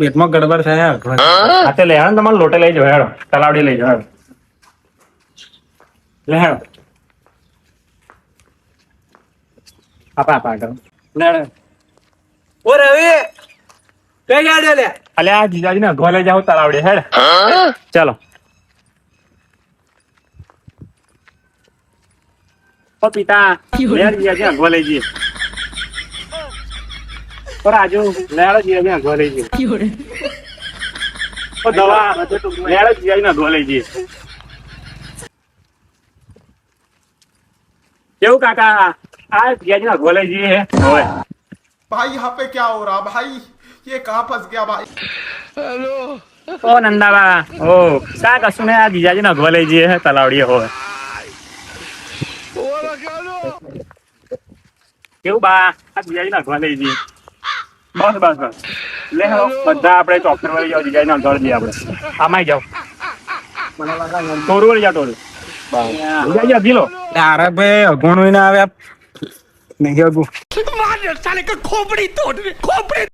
પેટમાં ગડબડ થાય હાથે લઈ આવો ને તમારે લોટે લઈ જાઓ હેડો તલાવડી લઈ જાઓ લે હેડો આપા આગળ લે ઓ રવિ કઈ ગાડ્યો લે અલે આ જીજાજી ને ઘોલે જાવ તલાવડી હેડ ચાલો ઓ પિતા લે જીજાજી ઘોલે જઈએ ઓ રાજુ લેડો જીજાજી ઘોલે જઈએ ઓ દવા લેડો જીજાજી ઘોલે જઈએ કેવું કાકા આ જીજાજી ઘોલે જઈએ હવે भाई यहाँ पे क्या हो रहा भाई ये कहाँ फंस गया भाई ઓ નંદાબા ઓ કા કશું ને આ જીજાજી ને અગવા લઈ જઈએ હે તલાવડીએ હોય કેવું બા આ જીજાજી ને અગવા લઈ જઈએ બસ બસ બસ લે હવે બધા આપણે ચોકર વાળી જાવ જીજાજી ને અગવા જઈએ આપણે આમાં જાવ ટોરું વાળી જાવ ટોરું જીજાજી અગી લો અરે ભાઈ અગુણ ના આવે નહીં અગું मार साले का खोपड़ी तोड़ खोपड़ी